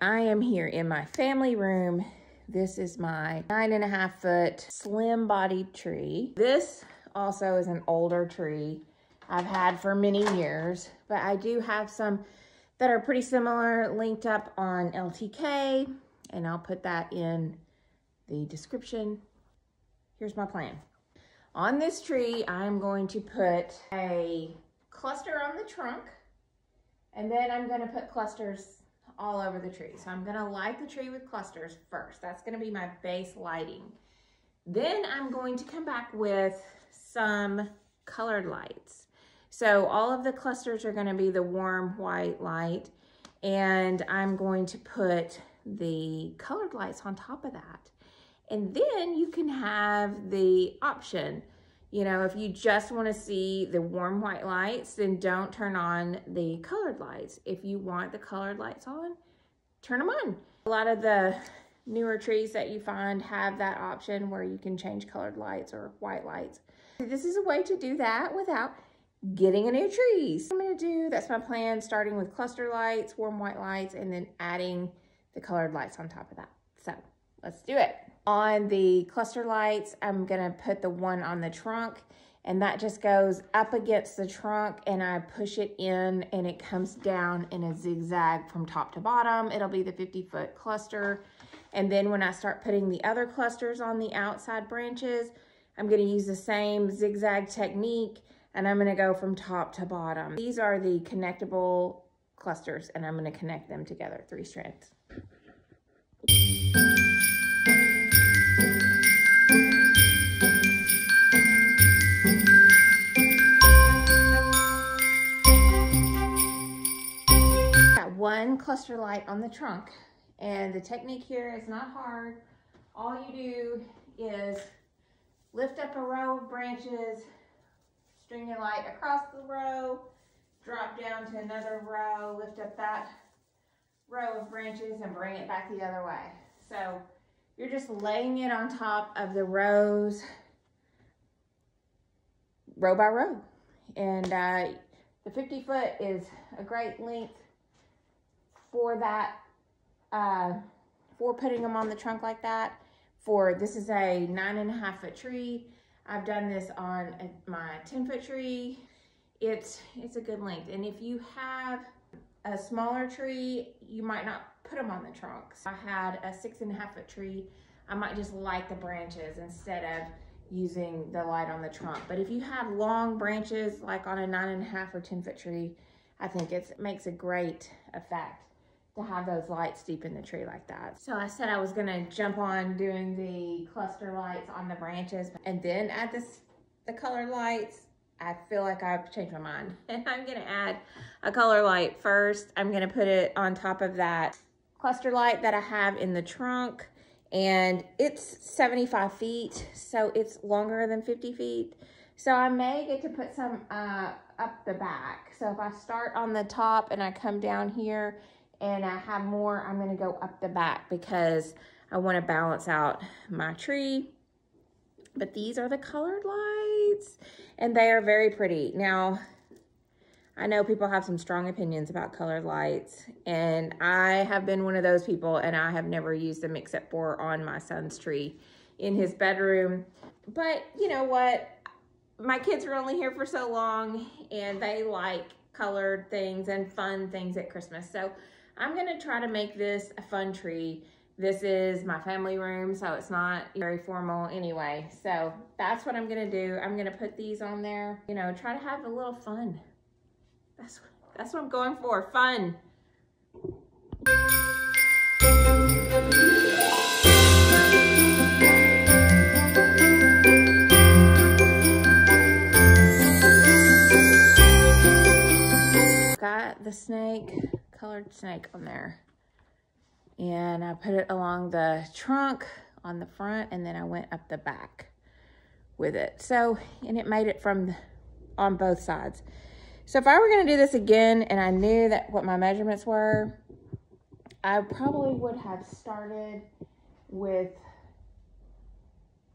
I am here in my family room. This is my 9.5 foot slim bodied tree. This also is an older tree I've had for many years, but I do have some that are pretty similar linked up on LTK, and I'll put that in the description. Here's my plan. On this tree, I'm going to put a cluster on the trunk, and then I'm going to put clusters all over the tree. So I'm going to light the tree with clusters first. That's going to be my base lighting. Then I'm going to come back with some colored lights. So all of the clusters are going to be the warm white light, and I'm going to put the colored lights on top of that. And then you can have the option, you know, if you just want to see the warm white lights, then don't turn on the colored lights. If you want the colored lights on, turn them on. A lot of the newer trees that you find have that option where you can change colored lights or white lights. This is a way to do that without getting a new tree. So I'm going to do, that's my plan, starting with cluster lights, warm white lights, and then adding the colored lights on top of that. So let's do it. On the cluster lights, I'm gonna put the one on the trunk, and that just goes up against the trunk, and I push it in and it comes down in a zigzag from top to bottom. It'll be the 50-foot cluster. And then when I start putting the other clusters on the outside branches, I'm gonna use the same zigzag technique, and I'm gonna go from top to bottom. These are the connectable clusters, and I'm gonna connect them together, 3 strands. One cluster light on the trunk, and the technique here is not hard. All you do is lift up a row of branches, string your light across the row, drop down to another row, lift up that row of branches and bring it back the other way. So you're just laying it on top of the rows, row by row. And the 50 foot is a great length for that, for putting them on the trunk like that. This is a 9.5 foot tree. I've done this on my 10-foot tree. It's a good length. And if you have a smaller tree, you might not put them on the trunks. I had a 6.5 foot tree. I might just light the branches instead of using the light on the trunk. But if you have long branches, like on a 9.5 or 10-foot tree, I think it makes a great effect to have those lights deep in the tree like that. So I said I was gonna jump on doing the cluster lights on the branches and then add the color lights. I feel like I've changed my mind, and I'm gonna add a color light first. I'm gonna put it on top of that cluster light that I have in the trunk, and it's 75 feet, so it's longer than 50 feet. So I may get to put some up the back. So if I start on the top and I come down here and I have more, I'm gonna go up the back because I wanna balance out my tree. But these are the colored lights, and they are very pretty. Now, I know people have some strong opinions about colored lights, and I have been one of those people, and I have never used them except for on my son's tree in his bedroom. But you know what? My kids are only here for so long, and they like colored things and fun things at Christmas. So I'm gonna try to make this a fun tree. This is my family room, so it's not very formal anyway. So that's what I'm gonna do. I'm gonna put these on there, you know, try to have a little fun. That's what I'm going for, fun. Got the snake, colored snake on there. And I put it along the trunk on the front, and then I went up the back with it. So, and it made it on both sides. So if I were gonna do this again and I knew that what my measurements were, I probably would have started with,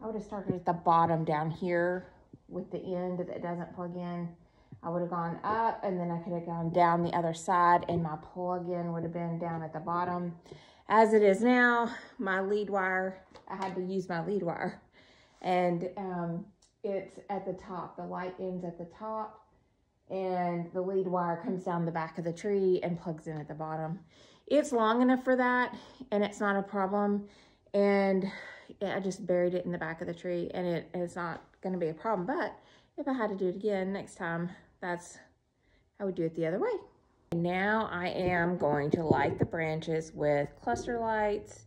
I would have started at the bottom down here with the end that doesn't plug in. I would have gone up and then I could have gone down the other side and my plug-in would have been down at the bottom. As it is now, my lead wire, I had to use my lead wire, and it's at the top. The light ends at the top and the lead wire comes down the back of the tree and plugs in at the bottom. It's long enough for that and it's not a problem. And I just buried it in the back of the tree and it is not going to be a problem. But if I had to do it again next time, I would do it the other way. Now I am going to light the branches with cluster lights.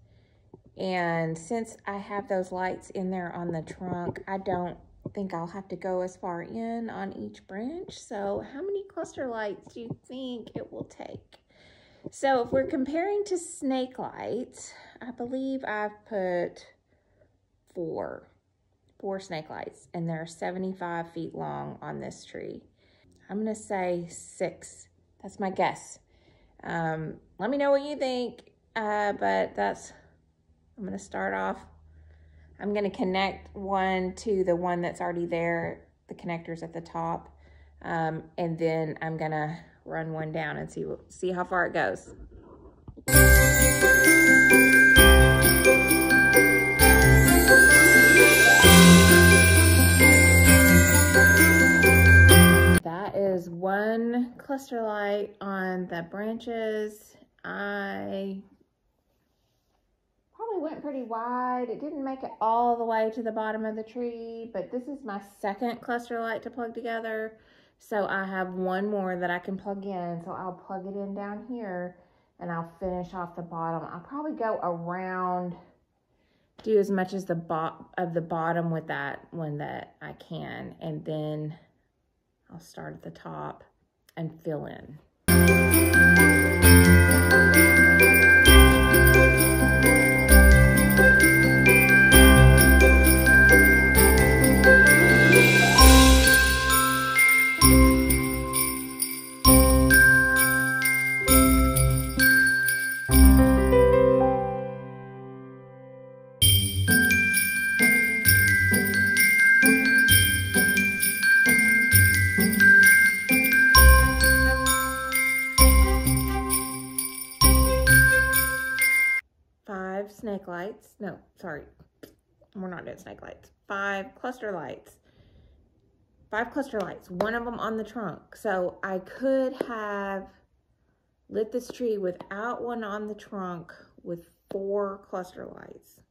And since I have those lights in there on the trunk, I don't think I'll have to go as far in on each branch. So how many cluster lights do you think it will take? So if we're comparing to snake lights, I believe I've put four snake lights, and they're 75 feet long on this tree. I'm gonna say 6. That's my guess. Let me know what you think, but I'm gonna start off. I'm gonna connect one to the one that's already there, the connectors at the top, and then I'm gonna run one down and see how far it goes. That is one cluster light on the branches. I probably went pretty wide. It didn't make it all the way to the bottom of the tree, but this is my second cluster light to plug together. So I have one more that I can plug in. So I'll plug it in down here and I'll finish off the bottom. I'll probably go around, do as much as the bottom with that one that I can. And then I'll start at the top and fill in. Snake lights. No, sorry. We're not doing snake lights. 5 cluster lights. 5 cluster lights. One of them on the trunk. So I could have lit this tree without one on the trunk with 4 cluster lights.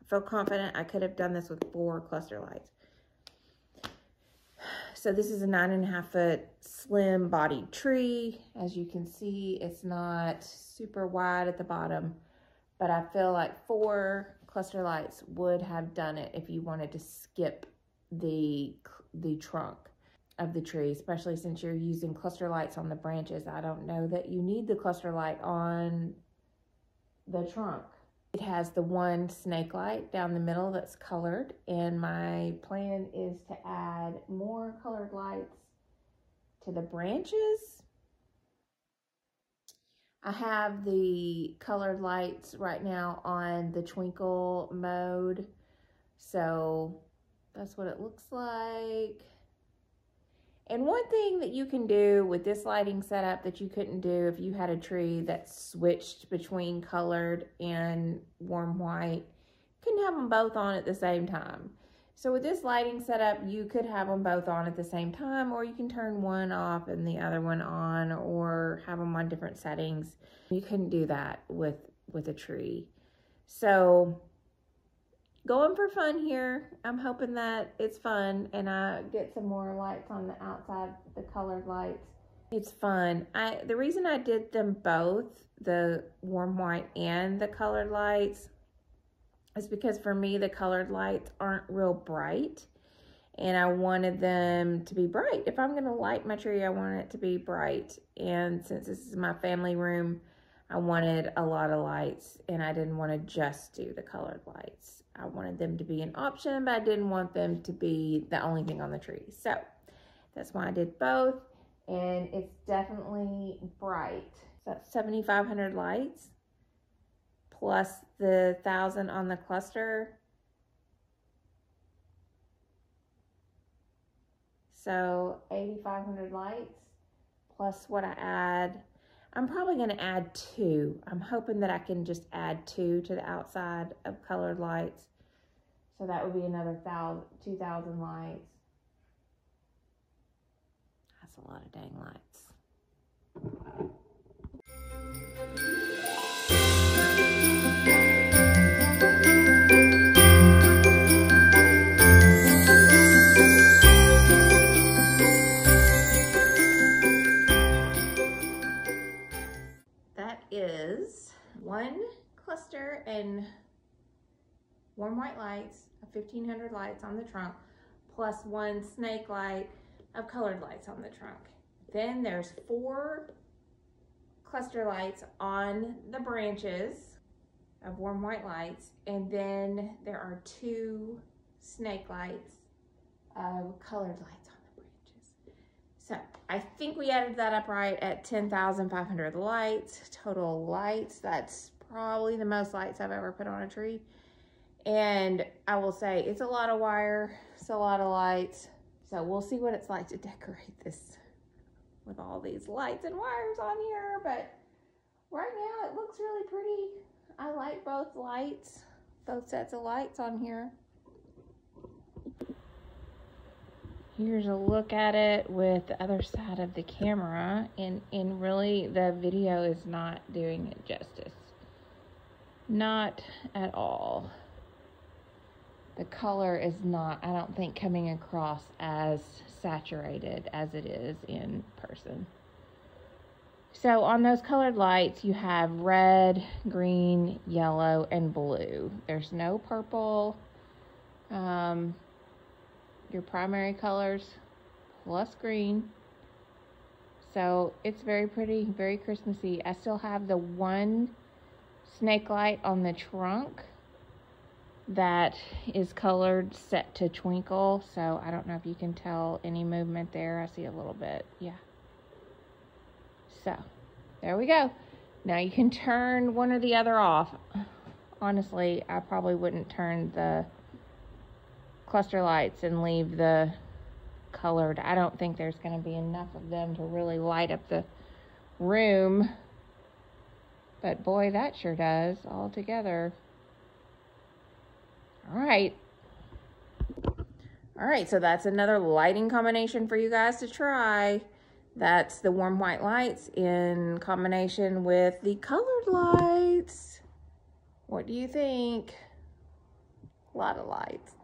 I feel confident I could have done this with 4 cluster lights. So this is a 9.5 foot slim bodied tree. As you can see, it's not super wide at the bottom. But I feel like 4 cluster lights would have done it if you wanted to skip the trunk of the tree, especially since you're using cluster lights on the branches. I don't know that you need the cluster light on the trunk. It has the one snake light down the middle that's colored, and my plan is to add more colored lights to the branches. I have the colored lights right now on the twinkle mode. So that's what it looks like. And one thing that you can do with this lighting setup that you couldn't do if you had a tree that switched between colored and warm white, you can have them both on at the same time. So with this lighting setup, you could have them both on at the same time, or you can turn one off and the other one on, or have them on different settings. You couldn't do that with a tree. So going for fun here. I'm hoping that it's fun and I get some more lights on the outside, the colored lights. It's fun. The reason I did them both, the warm white and the colored lights, is because for me, the colored lights aren't real bright, and I wanted them to be bright. If I'm gonna light my tree, I want it to be bright. And since this is my family room, I wanted a lot of lights, and I didn't want to just do the colored lights. I wanted them to be an option, but I didn't want them to be the only thing on the tree. So that's why I did both, and it's definitely bright. So that's 7,500 lights. Plus the 1,000 on the cluster. So 8,500 lights plus what I add. I'm probably going to add 2. I'm hoping that I can just add 2 to the outside of colored lights. So that would be another 2,000 lights. That's a lot of dang lights. That is 1 cluster and warm white lights of 1,500 lights on the trunk, plus 1 snake light of colored lights on the trunk. Then there's 4 cluster lights on the branches of warm white lights, and then there are 2 snake lights of colored lights on the branches. So I think we added that up right at 10,500 lights, total lights. That's probably the most lights I've ever put on a tree. And I will say it's a lot of wire, it's a lot of lights. So we'll see what it's like to decorate this with all these lights and wires on here. But right now it looks really pretty. I like both lights, both sets of lights on here. Here's a look at it with the other side of the camera, and really the video is not doing it justice. Not at all. The color is not, I don't think, coming across as saturated as it is in person. So on those colored lights, you have red, green, yellow, and blue. There's no purple. Your primary colors plus green. So it's very pretty, very Christmassy. I still have the 1 snake light on the trunk that is colored set to twinkle. So I don't know if you can tell any movement there. I see a little bit. Yeah. So there we go. Now you can turn one or the other off. Honestly, I probably wouldn't turn the cluster lights and leave the colored. I don't think there's going to be enough of them to really light up the room. But boy, that sure does all together. All right. All right, so that's another lighting combination for you guys to try. That's the warm white lights in combination with the colored lights. What do you think? A lot of lights.